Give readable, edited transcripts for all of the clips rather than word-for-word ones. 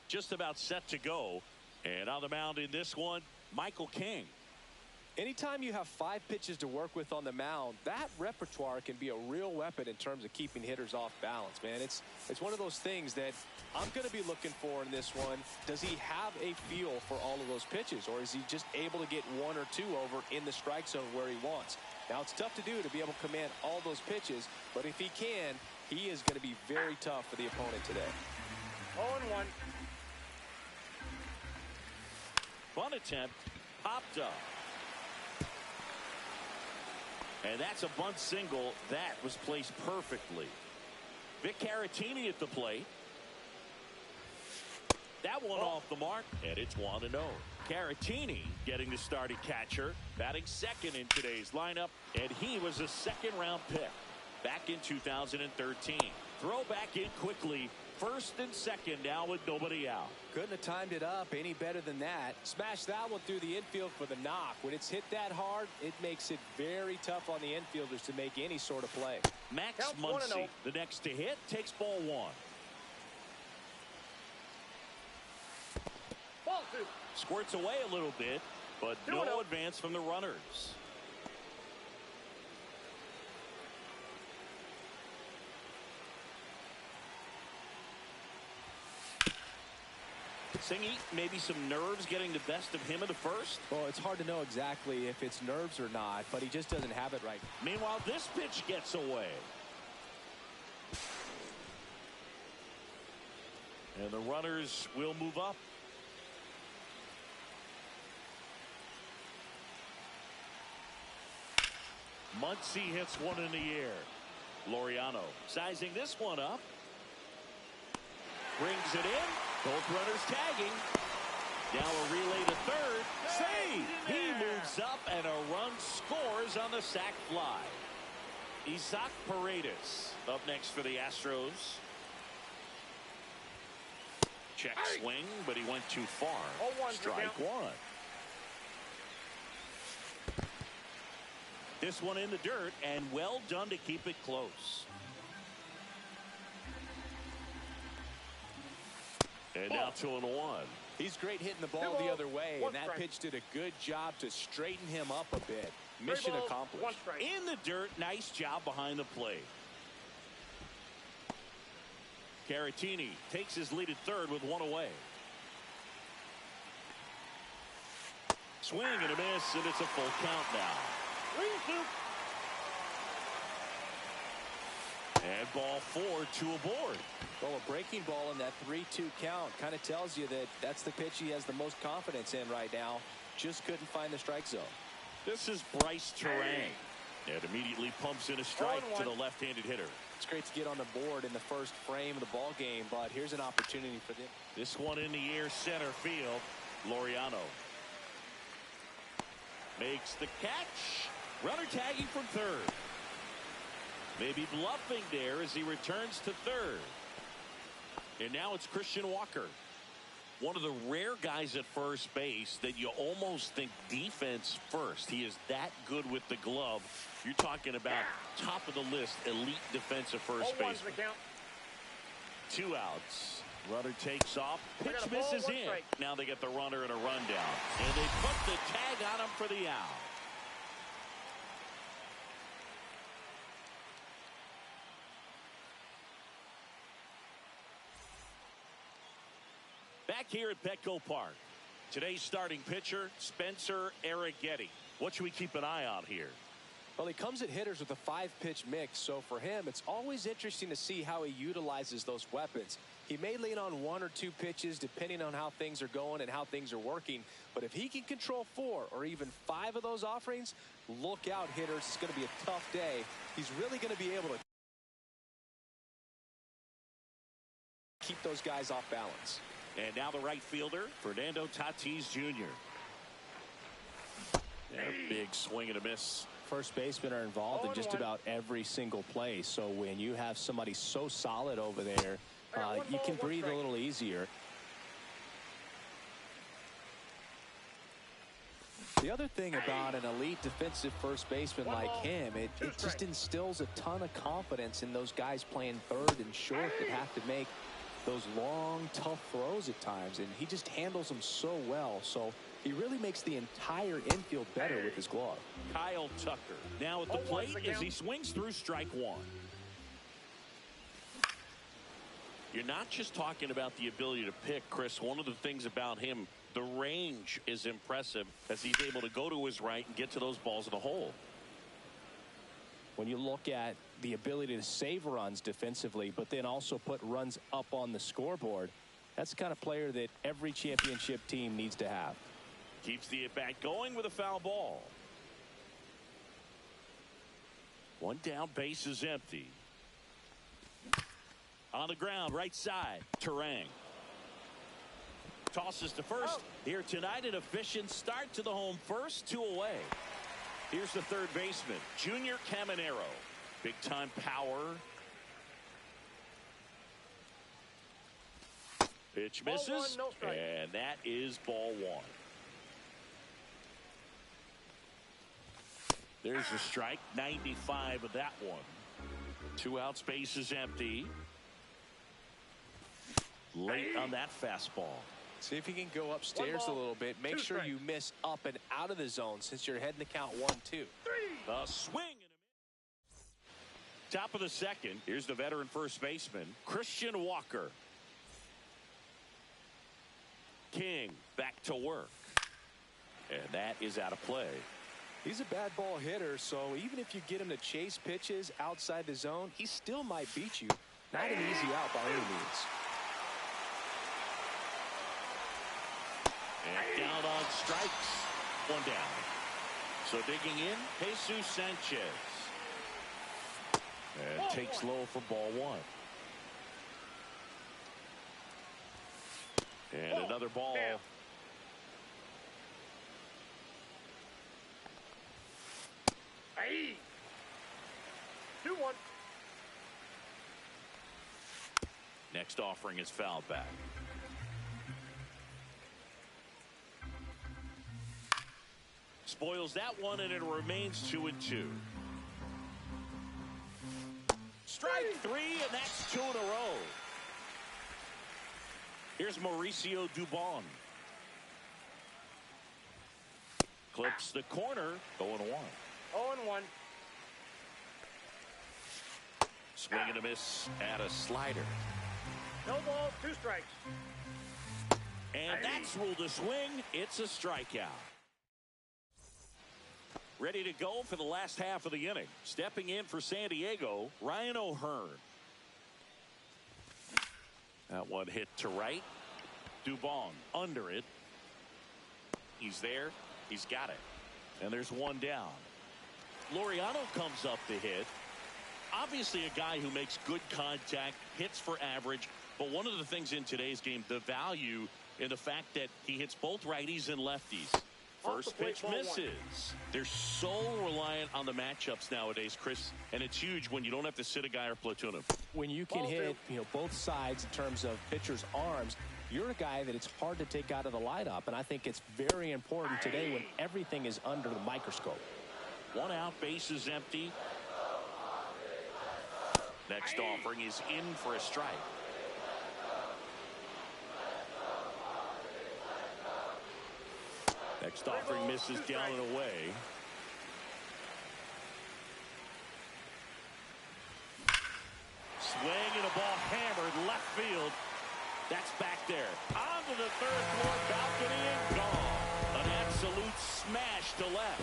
Just about set to go. And on the mound in this one, Michael King. Anytime you have 5 pitches to work with on the mound, that repertoire can be a real weapon in terms of keeping hitters off balance, man. It's one of those things that I'm going to be looking for in this one. Does he have a feel for all of those pitches, or is he just able to get 1 or 2 over in the strike zone where he wants? Now, it's tough to do to be able to command all those pitches, but if he can, he is going to be very tough for the opponent today. 0-1. Bunt attempt, popped up. And that's a bunt single that was placed perfectly. Vic Caratini at the plate. That one off the mark, and it's 1-0. Caratini getting the starting catcher, batting second in today's lineup, and he was a second-round pick back in 2013. Throw back in quickly. First and second now with nobody out. Couldn't have timed it up any better than that. Smash that one through the infield for the knock. When it's hit that hard, it makes it very tough on the infielders to make any sort of play. Max Muncy, the next to hit, takes ball 1. Ball 2. Squirts away a little bit, but no advance from the runners. Singy, maybe some nerves getting the best of him in the first. Well, it's hard to know exactly if it's nerves or not, but he just doesn't have it right. Meanwhile, this pitch gets away. And the runners will move up. Muncy hits one in the air. Laureano sizing this one up. Brings it in. Both runners tagging. Now a relay to third. Save! He moves up and a run scores on the sac fly. Isaac Paredes up next for the Astros. Check swing, but he went too far. Strike 1. This one in the dirt, and well done to keep it close. And now 2-1. He's great hitting the ball the other way, and that pitch did a good job to straighten him up a bit. Mission accomplished. In the dirt, nice job behind the plate. Caratini takes his lead at third with 1 away. Swing and a miss, and it's a full count now. And ball 4, 2 aboard. Well, a breaking ball in that 3-2 count kind of tells you that that's the pitch he has the most confidence in right now. Just couldn't find the strike zone. This is Bryce Terang. And immediately pumps in a strike to the left-handed hitter. It's great to get on the board in the first frame of the ball game, but here's an opportunity for them. This one in the air, center field. Laureano makes the catch. Runner tagging from third. Maybe bluffing there as he returns to third. And now it's Christian Walker. One of the rare guys at first base that you almost think defense first. He is that good with the glove. You're talking about top of the list, elite defensive first baseman. 2 outs. Runner takes off. Pitch misses in. Now they get the runner and a rundown. And they put the tag on him for the out. Back here at Petco Park. Today's starting pitcher, Spencer Arrighetti. What should we keep an eye on here? Well, he comes at hitters with a 5-pitch mix, so for him, it's always interesting to see how he utilizes those weapons. He may lean on 1 or 2 pitches depending on how things are going and how things are working, but if he can control 4 or even 5 of those offerings, look out, hitters. It's going to be a tough day. He's really going to be able to keep those guys off balance. And now the right fielder, Fernando Tatis Jr. And a big swing and a miss. First basemen are involved in just about every single play. So when you have somebody so solid over there, you can breathe a little easier. The other thing about an elite defensive first baseman like him, it just instills a ton of confidence in those guys playing third and short that have to make those long, tough throws at times. And he just handles them so well. So he really makes the entire infield better with his glove. Kyle Tucker now at the plate as he swings through strike 1. You're not just talking about the ability to pick, Chris. One of the things about him, the range is impressive as he's able to go to his right and get to those balls in the hole. When you look at the ability to save runs defensively, but then also put runs up on the scoreboard, that's the kind of player that every championship team needs to have. Keeps the at-bat going with a foul ball. 1 down, base is empty. On the ground, right side, Terang. Tosses to first. Here tonight, an efficient start to the home first, 2 away. Here's the third baseman, Junior Caminero. Big-time power. Pitch misses, and that is ball 1. There's a strike, 95 of that one. 2 outs, base is empty. Late on that fastball. See if you can go upstairs a little bit. Make sure you miss up and out of the zone since you're heading to count 1-2. A swing and a miss. Top of the second. Here's the veteran first baseman, Christian Walker. King back to work. And that is out of play. He's a bad ball hitter, so even if you get him to chase pitches outside the zone, he still might beat you. Not an easy out by any means. And down on strikes. 1 down. So digging in, Jesus Sanchez. And takes low for ball 1. And another ball. Hey. 2-1. Next offering is fouled back. Spoils that one, and it remains 2-2. Strike 3, and that's 2 in a row. Here's Mauricio Dubon. Clips the corner, 0-1. 0-1. Swing and a miss at a slider. No balls, 2 strikes. And that's ruled a swing. It's a strikeout. Ready to go for the last half of the inning. Stepping in for San Diego, Ryan O'Hearn. That one hit to right. Dubon under it. He's there. He's got it. And there's 1 down. Laureano comes up to hit. Obviously a guy who makes good contact, hits for average. But one of the things in today's game, the value in the fact that he hits both righties and lefties. First pitch misses. They're so reliant on the matchups nowadays, Chris, and it's huge when you don't have to sit a guy or platoon him. When you can hit, both sides in terms of pitchers' arms, you're a guy that it's hard to take out of the lineup, and I think it's very important today when everything is under the microscope. 1 out, base is empty. Next offering is in for a strike. Next offering misses down and away. Swing and a ball hammered left field. That's back there. Onto the 3rd floor balcony and gone. An absolute smash to left.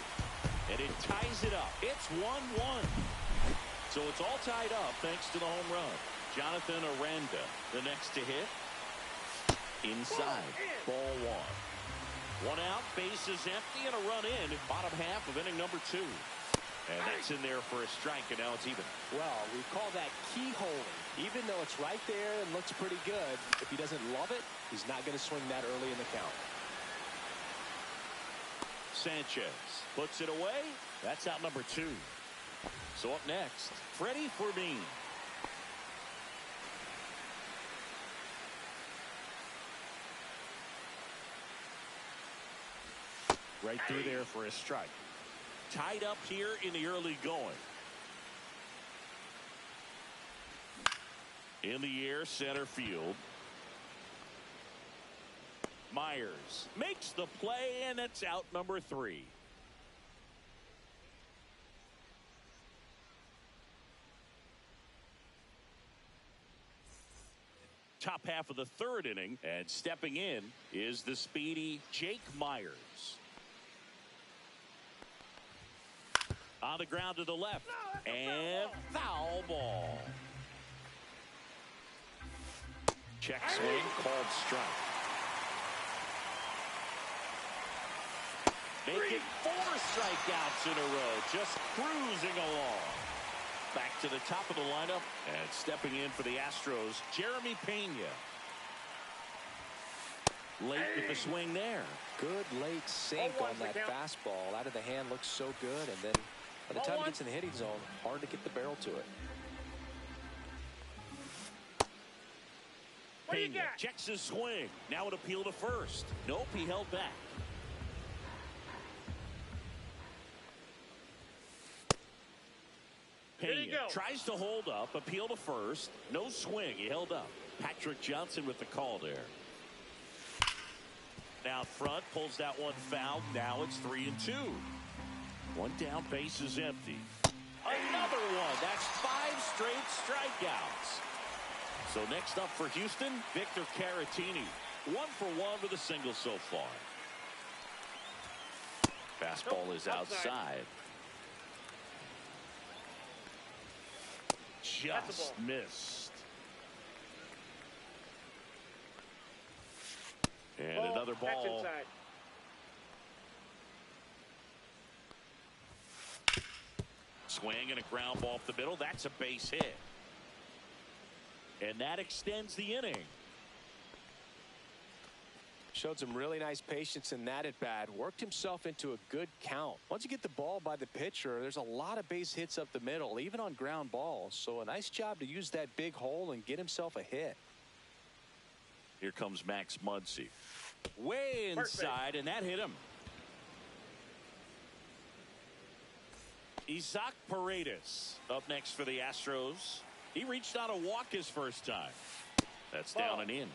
And it ties it up. It's 1-1. So it's all tied up thanks to the home run. Jonathan Aranda, the next to hit. Inside. Ball one. One out, bases empty, and a run in. Bottom half of inning number 2. And that's in there for a strike, and now it's even. Well, we call that keyholing. Even though it's right there and looks pretty good, if he doesn't love it, he's not going to swing that early in the count. Sanchez puts it away. That's out number 2. So up next, Freddie Fermin. Right through there for a strike. Tied up here in the early going. In the air, center field. Myers makes the play, and it's out number 3. Top half of the 3rd inning, and stepping in is the speedy Jake Myers. On the ground to the left, and foul ball. Check swing, called strike. Making 4 strikeouts in a row, just cruising along. Back to the top of the lineup, and stepping in for the Astros, Jeremy Pena. Late with the swing there. Good late sink on that fastball. Out of the hand, looks so good, and then by the time he gets in the hitting zone, hard to get the barrel to it. Pena checks his swing. Now an appeal to first. Nope, he held back. Pena tries to hold up, appeal to first. No swing, he held up. Patrick Johnson with the call there. Now front, pulls that one foul. Now it's 3-2. One down, base is empty. Another one. That's 5 straight strikeouts. So next up for Houston, Victor Caratini. 1 for 1 with a single so far. Fastball is outside. Just missed. And another ball. Swing and a ground ball off the middle. That's a base hit. And that extends the inning. Showed some really nice patience in that at bat. Worked himself into a good count. Once you get the ball by the pitcher, there's a lot of base hits up the middle, even on ground balls. So a nice job to use that big hole and get himself a hit. Here comes Max Muncy. Way inside, and that hit him. Isaac Paredes up next for the Astros. He reached out a walk his first time. That's down and in.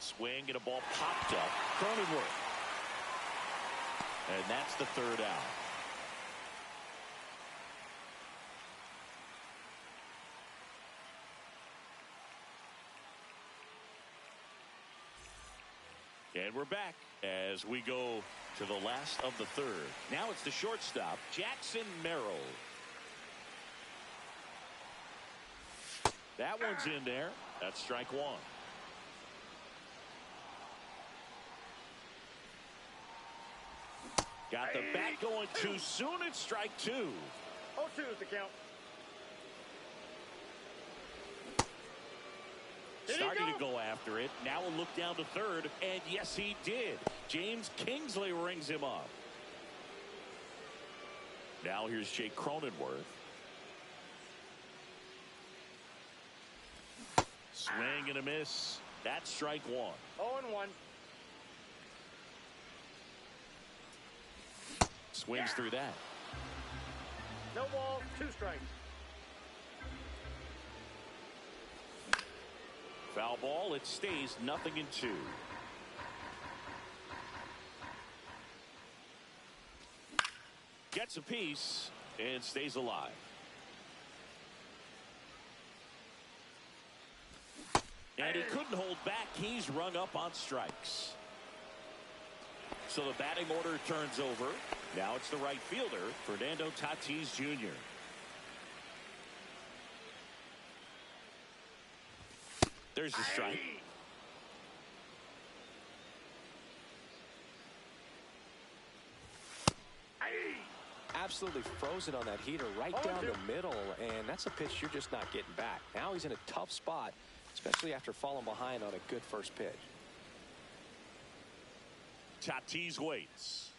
Swing and a ball popped up. Cronenworth. And that's the 3rd out. And we're back as we go to the last of the 3rd. Now it's the shortstop, Jackson Merrill. That one's in there. That's strike 1. Got the bat going too soon. It's strike 2. 0-2 is the count. Starting to go after it. Now we'll look down to 3rd. And yes, he did. James Kingsley rings him up. Now here's Jake Cronenworth. Swing and a miss. That's strike 1. 0-1. Swings through that. No ball, 2 strikes. Foul ball. It stays 0-2. Gets a piece and stays alive. And he couldn't hold back. He's rung up on strikes. So the batting order turns over. Now it's the right fielder, Fernando Tatis Jr. There's the strike. Absolutely frozen on that heater right down the middle, and that's a pitch you're just not getting back. Now he's in a tough spot, especially after falling behind on a good first pitch. Tatis waits.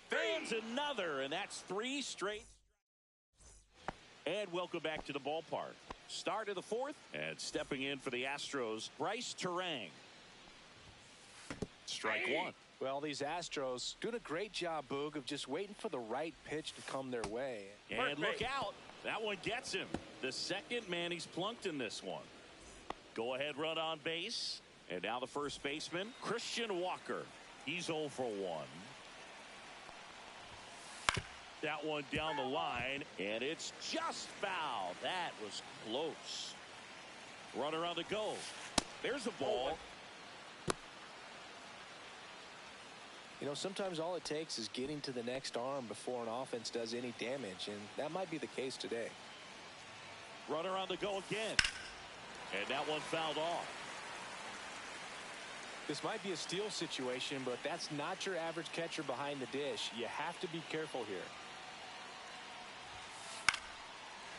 Fans another, and that's 3 straight. And welcome back to the ballpark. Start of the 4th, and stepping in for the Astros, Bryce Terang. Strike 1. Well, these Astros doing a great job, Boog, of just waiting for the right pitch to come their way. And look out. That one gets him. The second man he's plunked in this one. Go ahead run on base. And now the first baseman, Christian Walker. He's 0 for 1. That one down the line, and it's just foul. That was close. Runner on the go. There's a ball. You know, sometimes all it takes is getting to the next arm before an offense does any damage, and that might be the case today. Runner on the go again. And that one fouled off. This might be a steal situation, but that's not your average catcher behind the dish. You have to be careful here.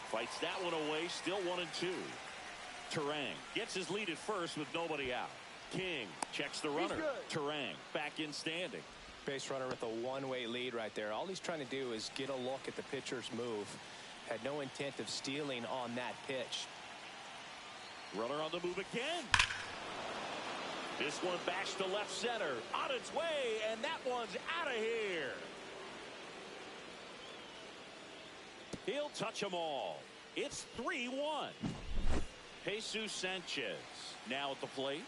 Fights that one away. Still 1-2. Terang gets his lead at first with nobody out. King checks the runner. Terang back in standing. Base runner with a one-way lead right there. All he's trying to do is get a look at the pitcher's move. Had no intent of stealing on that pitch. Runner on the move again. This one bashed to left center. On its way, and that one's out of here. He'll touch them all. It's 3-1. Jesus Sanchez now at the plate.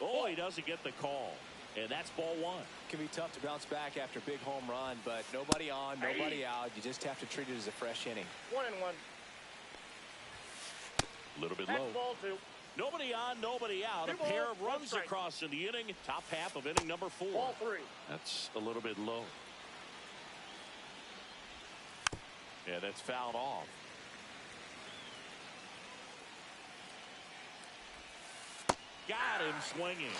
Oh, he doesn't get the call. And that's ball 1. Can be tough to bounce back after a big home run, but nobody on, nobody out. You just have to treat it as a fresh inning. 1-1. A little bit That's low. ball 2. Nobody on, nobody out. A pair of runs across in the inning. Top half of inning number 4. Ball 3. That's a little bit low. Yeah, that's fouled off. Got him swinging.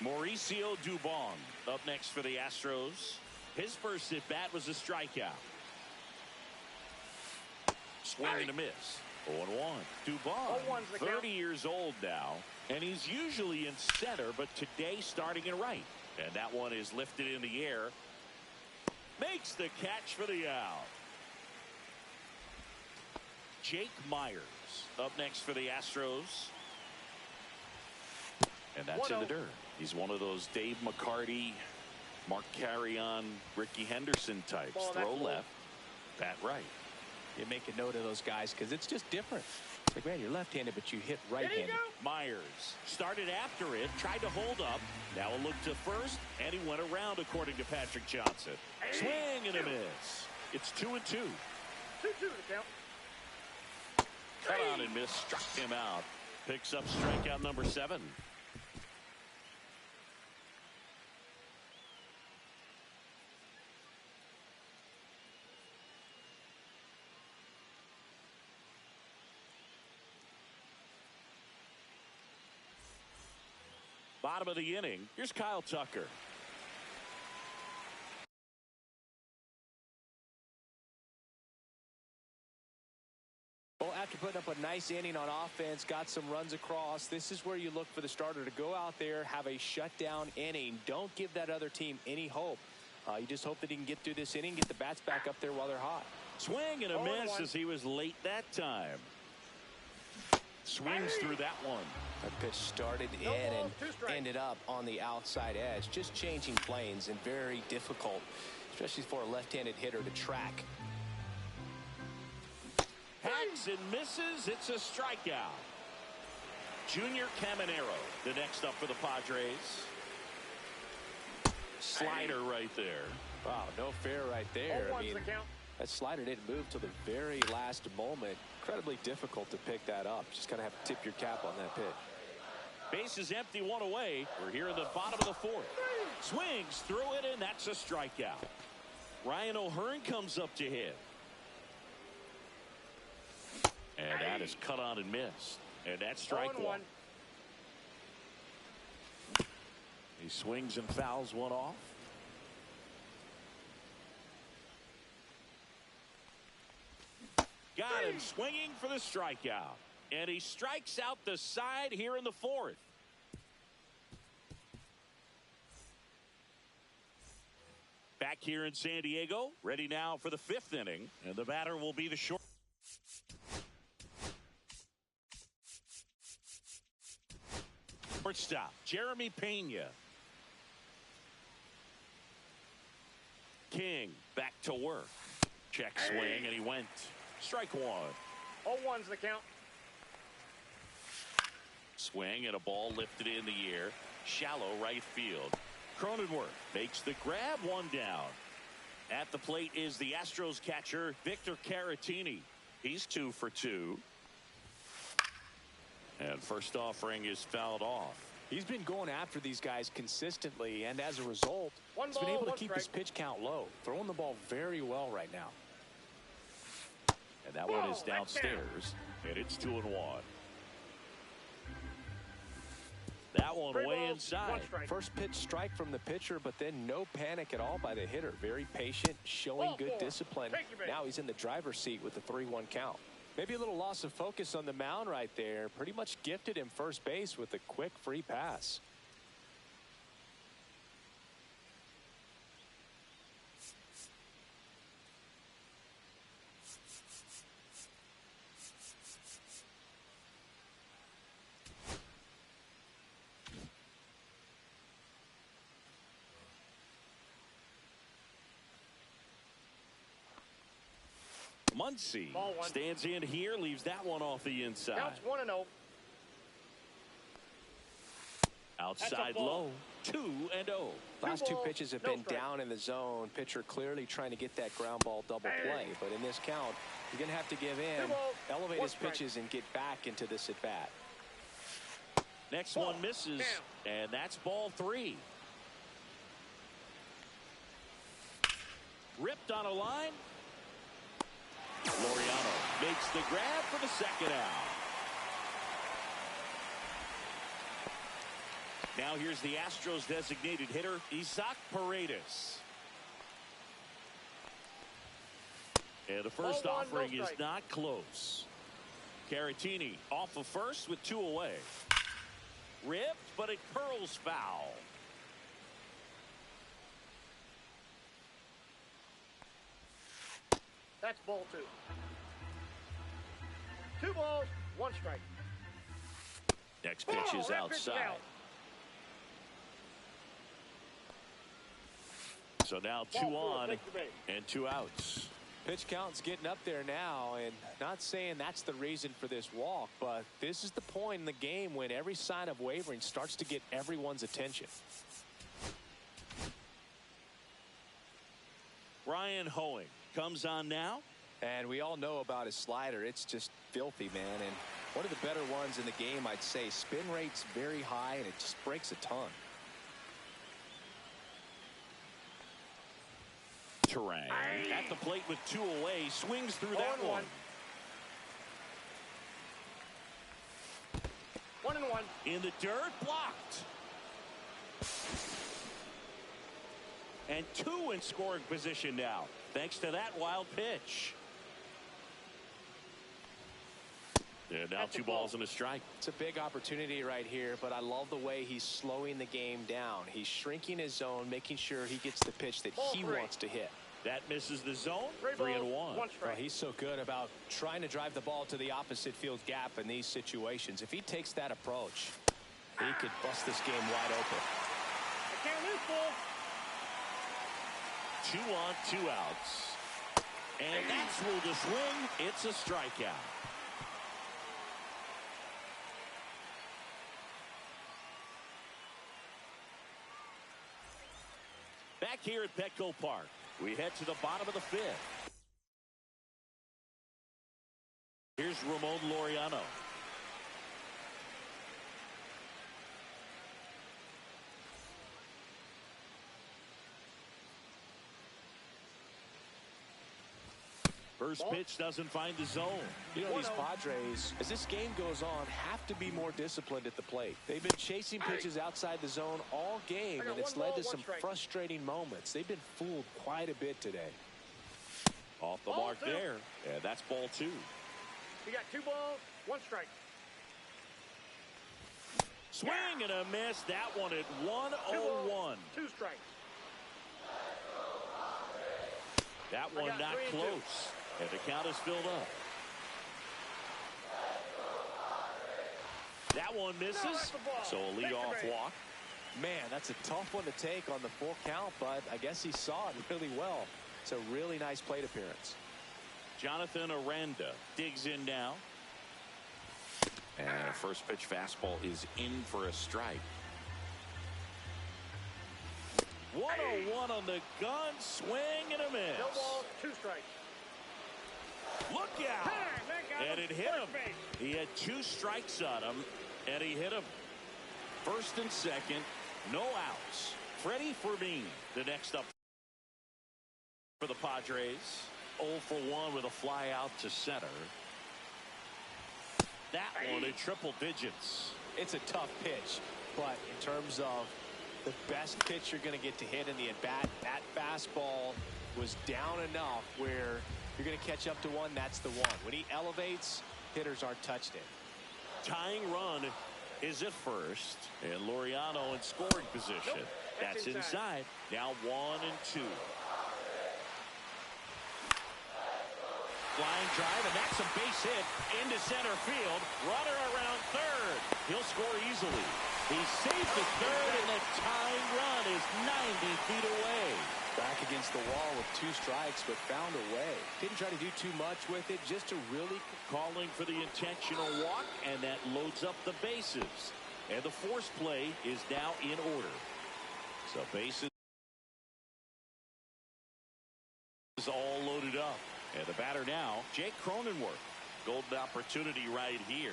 Mauricio Dubon up next for the Astros. His first at bat was a strikeout. Swing and a miss. 0-1. Dubon, 30 years old now, and he's usually in center, but today starting in right. And that one is lifted in the air. Makes the catch for the out. Jake Myers up next for the Astros. And that's in the dirt. He's one of those Dave McCarty, Mark Carrion, Ricky Henderson types. Throw left, bat right. You make a note of those guys because it's just different. It's like, man, you're left-handed, but you hit right-handed. Myers started after it, tried to hold up. Now a look to first, and he went around, according to Patrick Johnson. Swing and a miss. It's 2-2. 2-2 to count. Cut on and miss, struck him out. Picks up strikeout number 7. Bottom of the inning. Here's Kyle Tucker. Well, after putting up a nice inning on offense, got some runs across, this is where you look for the starter to go out there, have a shutdown inning. Don't give that other team any hope. You just hope that he can get through this inning, get the bats back up there while they're hot. Swing and a miss as he was late that time. Swings through that one. That pitch started in and ended up on the outside edge. Just changing planes and very difficult, especially for a left-handed hitter to track. Hacks and misses. It's a strikeout. Junior Caminero, the next up for the Padres. Slider right there. Wow, no fair right there. I mean, That slider didn't move till the very last moment. Incredibly difficult to pick that up. Just kind of have to tip your cap on that pitch. Base is empty, one away. We're here in the bottom of the fourth. Swings through it, and that's a strikeout. Ryan O'Hearn comes up to hit. And that is cut on and missed. And that's strike one. He swings and fouls one off. Got him swinging for the strikeout. And he strikes out the side here in the fourth. Back here in San Diego, ready now for the fifth inning. And the batter will be the short. Shortstop, Jeremy Pena. King back to work. Check swing, and he went. Strike one. 0-1's the count. Swing and a ball lifted in the air. Shallow right field. Cronenworth makes the grab, one down. At the plate is the Astros catcher, Victor Caratini. He's 2 for 2. And first offering is fouled off. He's been going after these guys consistently, and as a result, he's been able to keep his pitch count low. Throwing the ball very well right now. And that one is downstairs, and it's 2-1. That one way inside. First pitch strike from the pitcher, but then no panic at all by the hitter. Very patient, showing good discipline. Now he's in the driver's seat with the 3-1 count. Maybe a little loss of focus on the mound right there. Pretty much gifted him first base with a quick free pass. Muncy stands in here, leaves that one off the inside. Counts 1-0. Outside low, 2-0. Last two pitches have been down in the zone. Pitcher clearly trying to get that ground ball double play. But in this count, you're going to have to give in, elevate his pitches, and get back into this at bat. Next one misses, and that's ball 3. Ripped on a line. Laureano makes the grab for the second out. Now here's the Astros designated hitter, Isaac Paredes. And the first offering is not close. Caratini off of first with 2 away. Ripped, but it curls foul. That's ball 2. 2 balls, 1 strike. Next pitch is outside. So now 2 on and 2 outs. Pitch count's getting up there now, and not saying that's the reason for this walk, but this is the point in the game when every sign of wavering starts to get everyone's attention. Ryan Hoeing comes on now. And we all know about his slider. It's just filthy, man. And one of the better ones in the game, I'd say. Spin rate's very high, and it just breaks a ton. Terang at the plate with 2 away. Swings through that one. 1-1. In the dirt, blocked. And 2 in scoring position now, thanks to that wild pitch. And now 2 balls and a strike. It's a big opportunity right here, but I love the way he's slowing the game down. He's shrinking his zone, making sure he gets the pitch that he wants to hit. That misses the zone. 3-1. Well, he's so good about trying to drive the ball to the opposite field gap in these situations. If he takes that approach, he could bust this game wide open. I can't lose, full. 2 on, 2 outs. And that's ruled a swing. It's a strikeout. Back here at Petco Park, we head to the bottom of the 5th. Here's Ramon Laureano. First pitch doesn't find the zone. You know, these Padres, as this game goes on, have to be more disciplined at the plate. They've been chasing pitches outside the zone all game, and it's led to some frustrating moments. They've been fooled quite a bit today. Off the mark there. And that's ball 2. You got 2 balls, 1 strike. Swing and a miss. That one at 1-0-1. 2 strikes. That one not close. And the count is filled up. That one misses. So a leadoff walk. Man, that's a tough one to take on the full count, but I guess he saw it really well. It's a really nice plate appearance. Jonathan Aranda digs in now. And a first pitch fastball is in for a strike. 1-0-1 on the gun. Swing and a miss. No balls, 2 strikes. Look out. And it hit him. He had 2 strikes on him, and he hit him. First and second, no outs. Freddie Fermin, the next up for the Padres. 0 for 1 with a fly out to center. That one at triple digits. It's a tough pitch, but in terms of the best pitch you're going to get to hit in the at-bat, that fastball was down enough where you're going to catch up to one. That's the one. When he elevates, hitters aren't touched it. Tying run is at first, and Laureano in scoring position. That's inside. Now 1 and 2. Flying drive, and that's a base hit into center field. Runner around third. He'll score easily. He's safe at third, and the tying run is 90 feet away. Back against the wall with 2 strikes, but found a way. Didn't try to do too much with it, just to really... Calling for the intentional walk, and that loads up the bases. And the force play is now in order. So bases is all loaded up. And the batter now, Jake Cronenworth. Golden opportunity right here.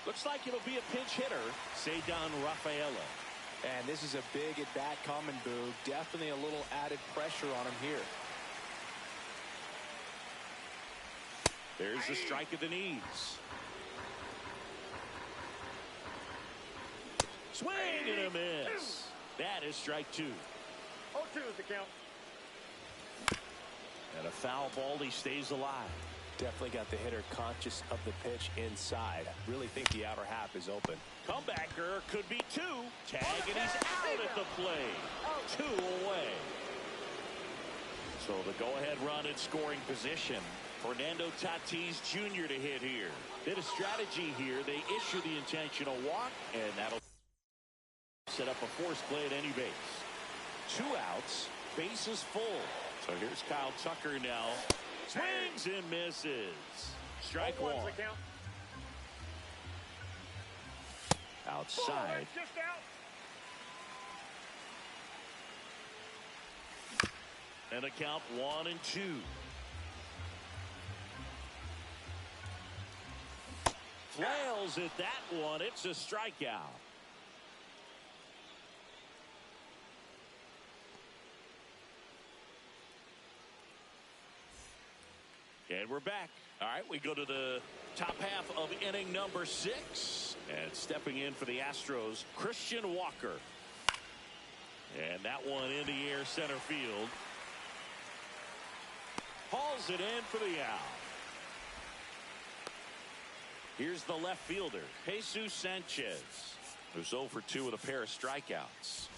Looks like it'll be a pinch hitter, Ceddanne Rafaela. And this is a big at-bat coming, Boog. Definitely a little added pressure on him here. There's the strike at the knees. Swing and a miss. That is strike 2. 0-2 is the count. And a foul ball. He stays alive. Definitely got the hitter conscious of the pitch inside. Really think the outer half is open. Comebacker could be 2. Tag, and he's out at the plate. 2 away. So the go-ahead run in scoring position. Fernando Tatis Jr. to hit here. Did a strategy here. They issue the intentional walk, and that'll set up a force play at any base. 2 outs. Bases full. So here's Kyle Tucker now. Swings and misses. Strike 1. Outside. Just out. And a count 1 and 2. Flails at that one. It's a strikeout. And we're back. All right, we go to the top half of inning number 6. And stepping in for the Astros, Christian Walker. And that one in the air center field. Hauls it in for the out. Here's the left fielder, Jesus Sanchez, who's 0 for 2 with a pair of strikeouts.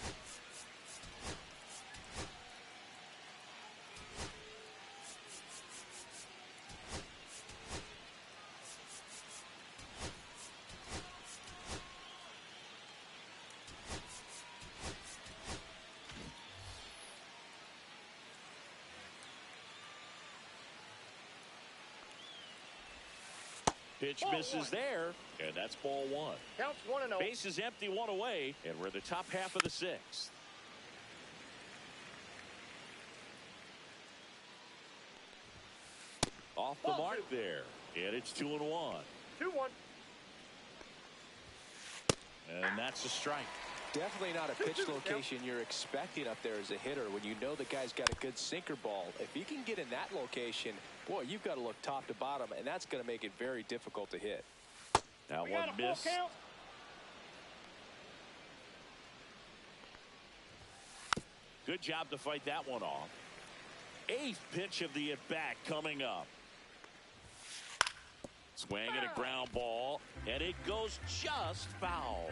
Pitch Ball misses one. there, and that's ball one. Counts 1-0. Base is empty, one away, and we're in the top half of the sixth. Off the Ball mark two. there, and it's 2-1. 2-1. And that's a strike. Definitely not a pitch location you're expecting up there as a hitter when you know the guy's got a good sinker ball. If he can get in that location, boy, you've got to look top to bottom, and that's going to make it very difficult to hit. Now We one got a full miss. count. Good job to fight that one off. Eighth pitch of the at-bat coming up. Swing and a ground ball, and it goes just foul.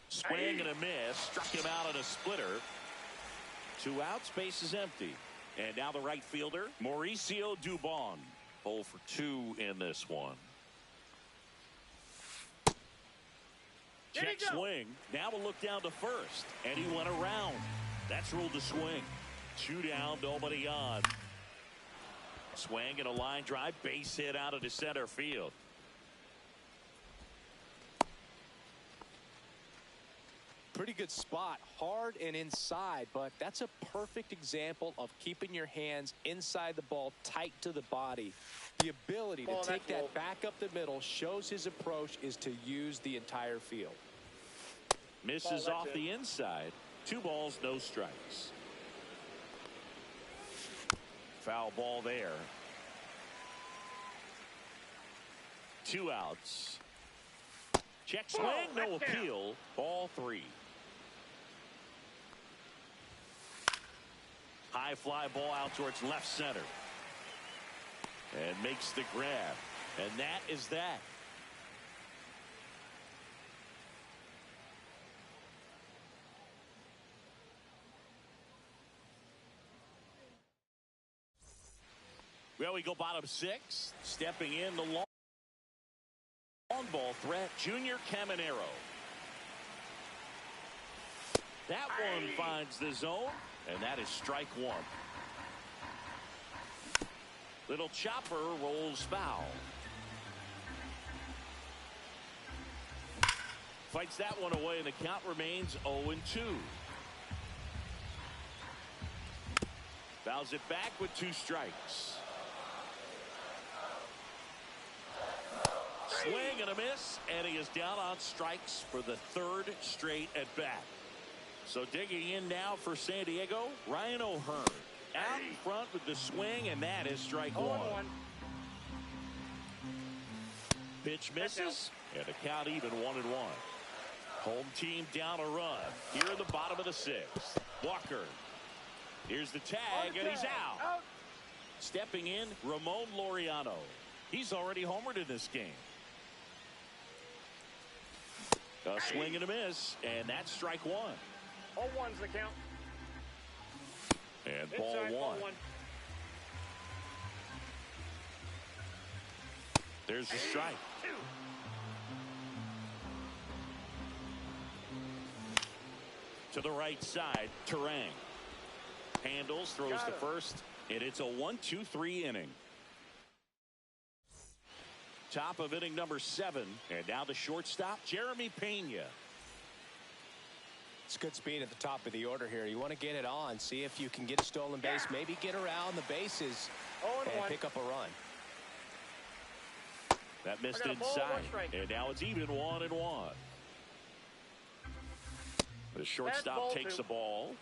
Swing and a miss. Struck him out on a splitter. 2 outs, base is empty. And now the right fielder, Mauricio Dubon. 0 for 2 in this one. Check swing. Now we'll look down to first. And he went around. That's ruled a swing. 2 down, nobody on. Swing and a line drive. Base hit out into center field. Pretty good spot, hard and inside, but that's a perfect example of keeping your hands inside the ball, tight to the body. The ability to take that back up the middle shows his approach is to use the entire field. Misses off the inside. 2 balls, no strikes. Foul ball there. 2 outs. Check swing, no appeal. Ball 3. High fly ball out towards left center. And makes the grab. And that is that. Well, we go bottom 6. Stepping in the long ball threat, Junior Caminero. That one finds the zone, and that is strike 1. Little chopper rolls foul. Fights that one away, and the count remains 0-2. Fouls it back with 2 strikes. Swing and a miss, and he is down on strikes for the 3rd straight at bat. So digging in now for San Diego, Ryan O'Hearn. Out in front with the swing, and that is strike 1. Pitch misses, and the count even 1-1. Home team down a run here in the bottom of the 6th. Walker. Here's the tag, and he's out. Stepping in, Ramon Laureano. He's already homered in this game. A swing and a miss, and that's strike 1. 0-1's the count. And ball 1. There's the strike. 2. To the right side, Terang. Handles, throws to first, and it's a 1-2-3 inning. Top of inning number 7, and now the shortstop, Jeremy Pena. It's good speed at the top of the order here. You want to get it on, see if you can get a stolen base, maybe get around the bases and pick up a run. That missed inside, and now it's even 1-1. The shortstop takes the ball.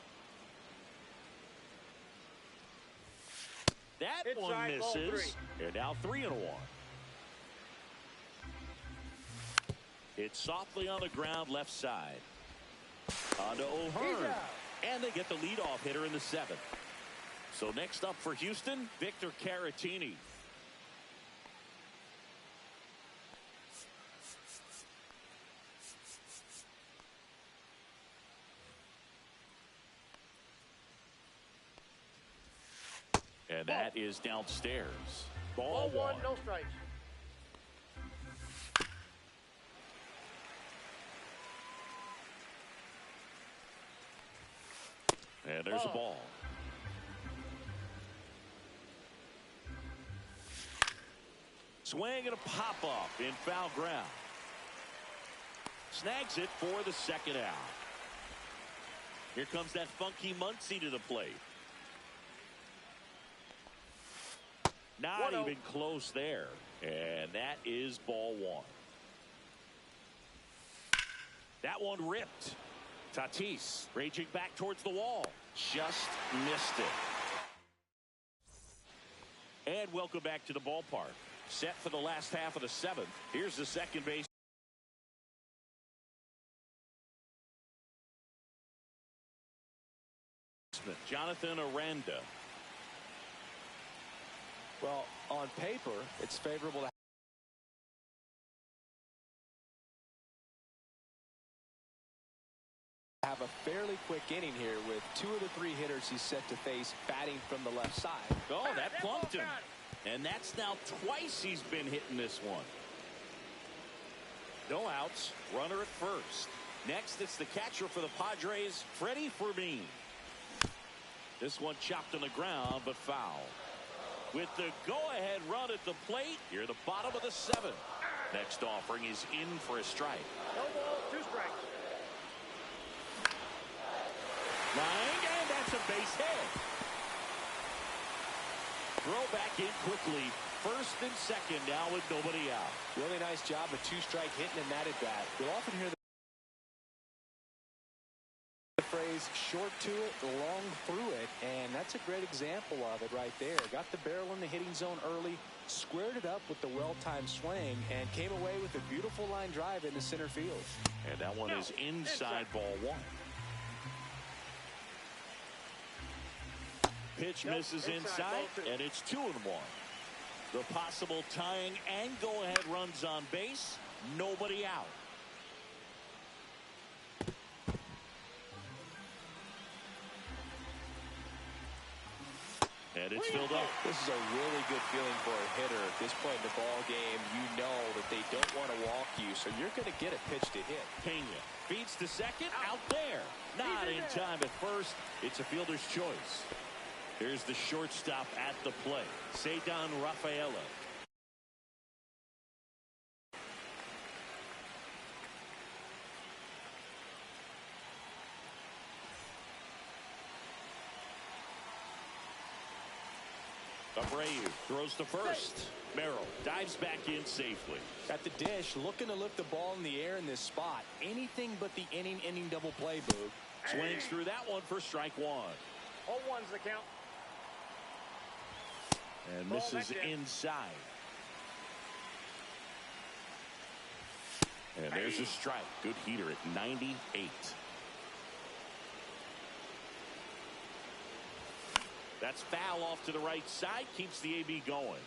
That one misses, and now 3-1. It's softly on the ground left side. On to O'Hearn. And they get the leadoff hitter in the 7th. So next up for Houston, Victor Caratini. And that is downstairs. Ball 1, no strikes. And there's a ball. Swing and a pop-up in foul ground. Snags it for the second out. Here comes that funky Muncie to the plate. Not even close there. And that is ball one. That one ripped. Tatis raging back towards the wall. Just missed it. And welcome back to the ballpark. Set for the last half of the seventh. Here's the second base. Jonathan Aranda. Well, on paper, it's favorable to have a fairly quick inning here with 2 of the 3 hitters he's set to face batting from the left side. Oh, that plumped him. And that's now twice he's been hitting this one. No outs. Runner at first. Next, it's the catcher for the Padres, Freddie Fermin. This one chopped on the ground, but foul. With the go-ahead run at the plate, you're the bottom of the 7th. Next offering is in for a strike. No ball, 2 strikes. Line, and that's a base hit. Throw back in quickly. First and second now with nobody out. Really nice job of 2-strike hitting in that at bat. You'll often hear the phrase short to it, long through it, and that's a great example of it right there. Got the barrel in the hitting zone early, squared it up with the well-timed swing, and came away with a beautiful line drive into center field. And that one is inside ball 1. Pitch misses inside, and it's 2-1. The possible tying and go-ahead runs on base, nobody out. And it's filled up. This is a really good feeling for a hitter at this point in the ball game. You know that they don't want to walk you, so you're going to get a pitch to hit. Pena feeds to second, out there. Not in time at first. It's a fielder's choice. Here's the shortstop at the plate, Ceddanne Rafaela. Abreu throws to first. Merrill dives back in safely. At the dish, looking to lift the ball in the air in this spot. Anything but the inning double play, Boog. Swings through that one for strike 1. 0-1's the count. And misses inside. And there's a strike. Good heater at 98. That's foul off to the right side. Keeps the AB going.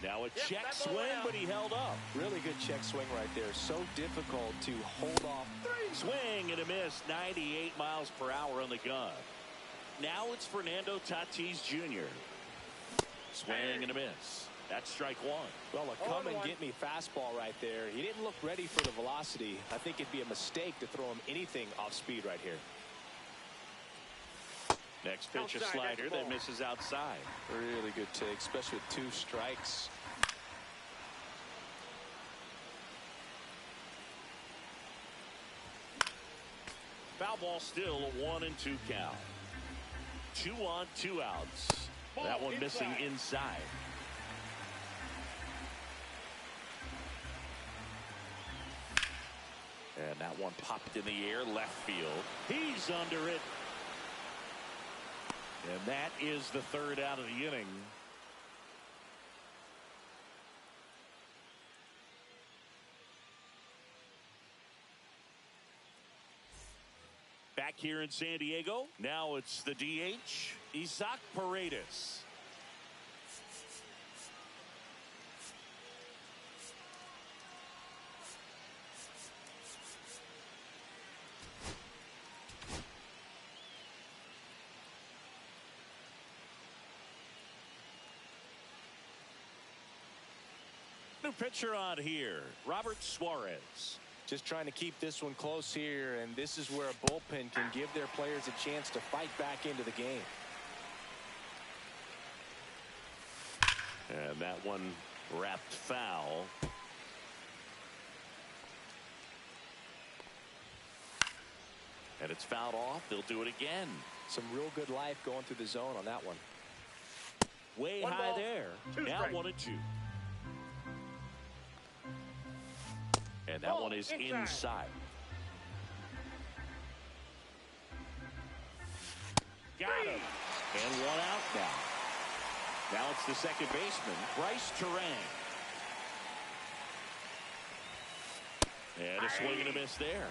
Now a check swing, but he held up. Really good check swing right there. So difficult to hold off. Swing and a miss. 98 miles per hour on the gun. Now it's Fernando Tatis Jr. Swing and a miss. That's strike 1. Well, a come and get me fastball right there. He didn't look ready for the velocity. I think it'd be a mistake to throw him anything off speed right here. Next pitch, a slider that misses outside. Really good take, especially with 2 strikes. Foul ball still, a 1-2 count. 2 on, 2 outs. That one missing inside. And that one popped in the air, left field. He's under it. And that is the 3rd out of the inning. Back here in San Diego, now it's the DH, Isaac Paredes. New pitcher on here, Robert Suarez. Just trying to keep this one close here, and this is where a bullpen can give their players a chance to fight back into the game. And that one wrapped foul. And it's fouled off. They'll do it again. Some real good life going through the zone on that one. Way One high ball, there. two Now strikes. 1-2. And that Ball one is inside. inside. Got him. And one out now. Now it's the second baseman, Bryce Terang. And a swing and a miss there.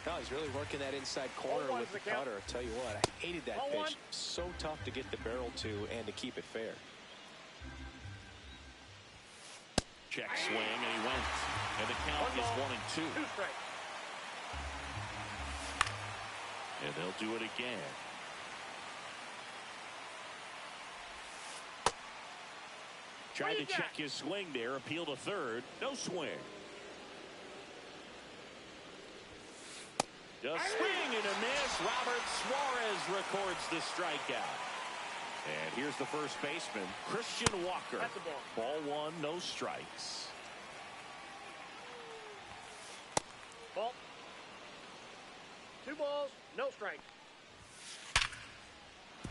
No, he's really working that inside corner 0-1's with the the count. cutter. I tell you what, I hated that 0-1. pitch. So tough to get the barrel to and to keep it fair. Check swing, and he went. And the count is 1-2. 2 strikes. And they'll do it again. Tried to check his swing there, appeal to third. No swing. A swing and a miss. Robert Suarez records the strikeout. And here's the first baseman, Christian Walker. That's a ball. Ball 1, no strikes. Ball. 2 balls, no strikes.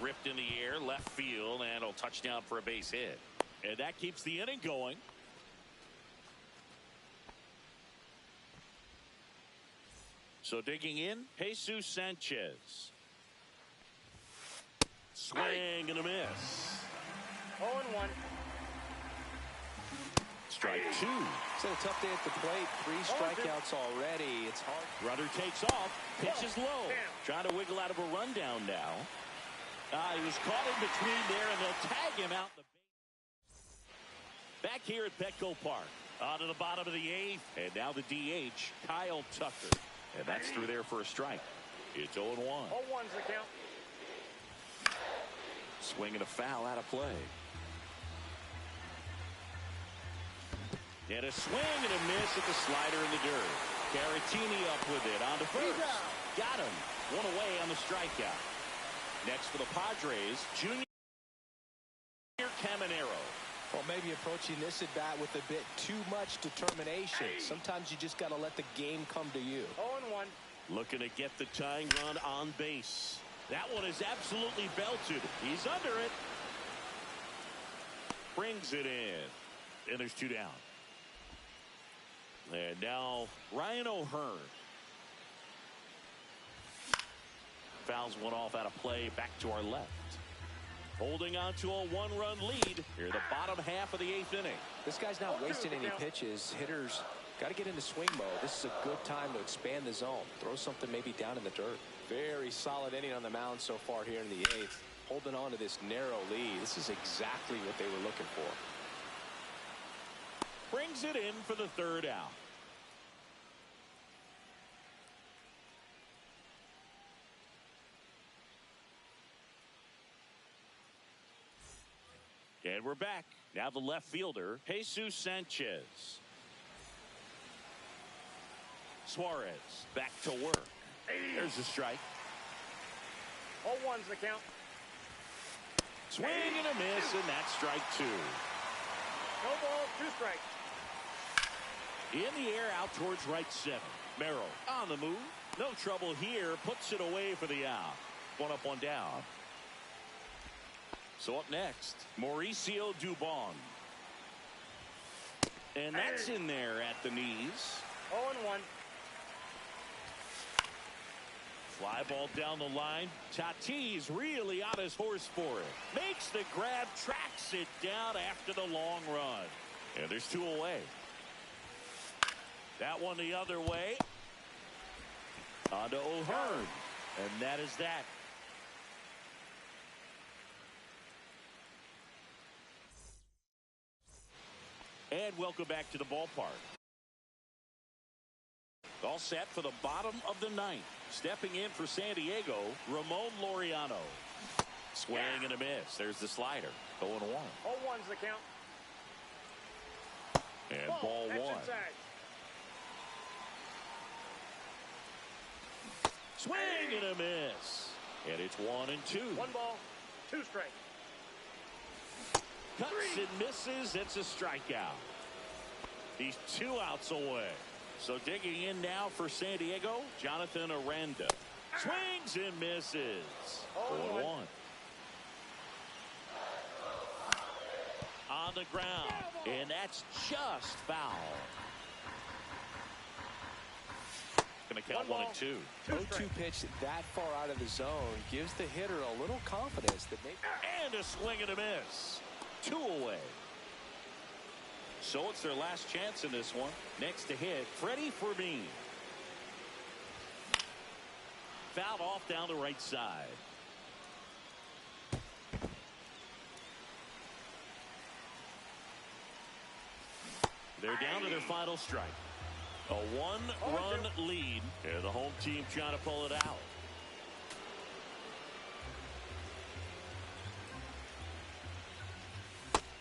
Ripped in the air, left field, and a touchdown for a base hit. And that keeps the inning going. So digging in, Jesus Sanchez. Swing and a miss. 0-1. Strike 2. It's a tough day at the plate. 3 strikeouts already. It's hard. Runner takes off. Pitch is low. Trying to wiggle out of a rundown now. He was caught in between there, and they'll tag him out the base. Back here at Petco Park. On to the bottom of the 8th. And now the DH, Kyle Tucker. And that's through there for a strike. It's 0-1. 0-1's the count. Swing and a foul out of play. And a swing and a miss at the slider in the dirt. Caratini up with it on to first. Got him. One away on the strikeout. Next for the Padres, Junior Caminero. Well, maybe approaching this at bat with a bit too much determination. Sometimes you just got to let the game come to you. 0-1. Looking to get the tying run on base. That one is absolutely belted. He's under it. Brings it in. And there's 2 down. And now Ryan O'Hearn. Fouls one off out of play. Back to our left. Holding on to a 1-run lead here in the bottom half of the 8th inning. This guy's not wasting any pitches. Hitters got to get into swing mode. This is a good time to expand the zone. Throw something maybe down in the dirt. Very solid inning on the mound so far here in the 8th. Holding on to this narrow lead. This is exactly what they were looking for. Brings it in for the 3rd out. And we're back. Now the left fielder, Jesus Sanchez. Suarez back to work. There's a strike. 0-1's the count. Swing and a miss, and that's strike 2. No balls, 2 strikes. In the air out towards right center. Merrill on the move. No trouble here. Puts it away for the out. 1 up, 1 down. So up next, Mauricio Dubon. And that's in there at the knees. 0-1. Fly ball down the line. Tatis really on his horse for it. Makes the grab, tracks it down after the long run. And there's 2 away. That one the other way. On to O'Hearn. And that is that. And welcome back to the ballpark. All set for the bottom of the 9th. Stepping in for San Diego, Ramon Laureano. Swing and a miss. There's the slider. 0-1. 0-1's the count. And ball 1. Inside. Swing and a miss. And it's 1-2. 1 ball, 2 strikes. Cuts and misses. It's a strikeout. He's 2 outs away. So digging in now for San Diego, Jonathan Aranda. Swings and misses. 0-1. On the ground. And that's just foul. Going to count 1 and 2. 0-2 pitch that far out of the zone gives the hitter a little confidence that maybe. And a swing and a miss. 2 away. So it's their last chance in this one. Next to hit, Freddie Fermin. Fouled off down the right side. They're down to their final strike. A 1-run lead, and the home team trying to pull it out.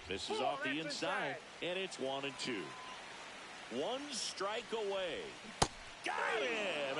This is off the inside, and it's 1 and 2. 1 strike away. Got him! And